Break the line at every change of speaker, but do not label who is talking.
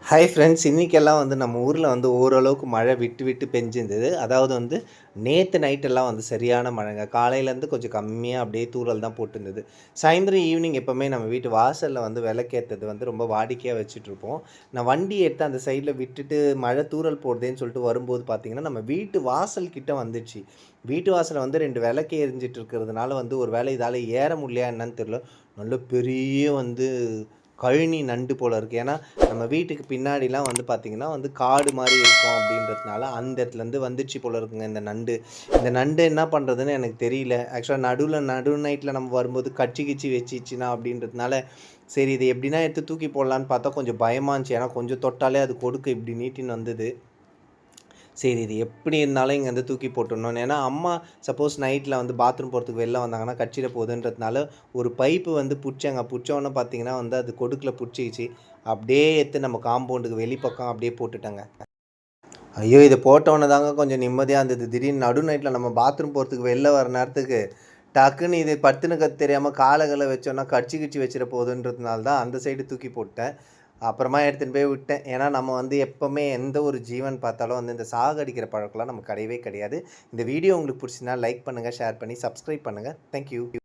Hi friends, இன்றைக்கெல்லாம் நம்ம ஊரில் ஓரளவுக்கு மழை விட்டு விட்டு பெஞ்சிருந்தது. அதாவது நேற்று நைட்டெல்லாம் சரியான மழைங்க. காலையிலேருந்து கொஞ்சம் கம்மியாக அப்படியே தூறல் தான் போட்டுருந்தது. சாயந்தரம் ஈவினிங் எப்போவுமே நம்ம வீட்டு வாசலில் விளக்கேற்றது ரொம்ப வாடிக்கையாக வச்சுட்ருப்போம். நான் வண்டி எடுத்து அந்த சைடில் விட்டுட்டு மழை தூறல் போடுதேன்னு சொல்லிட்டு வரும்போது பார்த்திங்கன்னா, நம்ம வீட்டு வாசல் கிட்ட வந்துடுச்சு. வீட்டு வாசலில் 2 விளக்கு எரிஞ்சிட்டு இருக்கிறதுனால ஒரு வேளை இதால் ஏற முடியலையா என்னன்னு தெரியல. நல்ல பெரிய கழனி நண்டு போல் இருக்குது. ஏன்னா நம்ம வீட்டுக்கு பின்னாடிலாம் பார்த்திங்கன்னா காடு மாதிரி இருக்கும். அப்படின்றதுனால அந்த இடத்துலேருந்து வந்துச்சு போல் இருக்குங்க இந்த நண்டு. இந்த நண்டு என்ன பண்ணுறதுன்னு எனக்கு தெரியல. ஆக்சுவலாக நடு நைட்டில் நம்ம வரும்போது கிச்சி வச்சிச்சுன்னா அப்படின்றதுனால சரி இது எப்படின்னா எடுத்து தூக்கி போடலான்னு பார்த்தா கொஞ்சம் பயமாக இருந்துச்சு. ஏன்னா கொஞ்சம் தொட்டாலே அது கொடுக்கு இப்படி நீட்டின்னு வந்தது. சரி இது எப்படி இருந்தாலும் இங்கே தூக்கி போட்டுடணும். ஏன்னா அம்மா சப்போஸ் நைட்டில் பாத்ரூம் போகிறதுக்கு வெளில வந்தாங்கன்னா கடிச்சிட போகுதுன்றதுனால ஒரு பைப்பு பிடிச்சாங்க. பிடிச்சோன்னே பார்த்தீங்கன்னா அது கொடுக்கில் பிடிச்சிக்கிச்சு. அப்படியே எடுத்து நம்ம காம்பவுண்டுக்கு வெளிப்பக்கம் அப்படியே போட்டுட்டாங்க. ஐயோ! இதை போட்டோன்னே தாங்க கொஞ்சம் நிம்மதியாக இருந்தது. திடீர்னு நடு நைட்டில் நம்ம பாத்ரூம் போகிறதுக்கு வெளில வர நேரத்துக்கு டக்குன்னு இது படுத்துனுக்கிறது தெரியாமல் காலகளை வச்சோன்னா கிச்சி வச்சிட போகுதுன்றதுனால தான் அந்த சைடு தூக்கி போட்டேன். அப்புறமா எடுத்துகிட்டு போய் விட்டேன். ஏன்னா நம்ம எப்போவுமே எந்த ஒரு ஜீவன் பார்த்தாலும் இந்த சாகடிக்கிற பழக்கம்லாம் நமக்கு கிடையவே கிடையாது. இந்த வீடியோ உங்களுக்கு பிடிச்சிருந்தா லைக் பண்ணுங்கள், ஷேர் பண்ணி சப்ஸ்கிரைப் பண்ணுங்கள். தேங்க்யூ.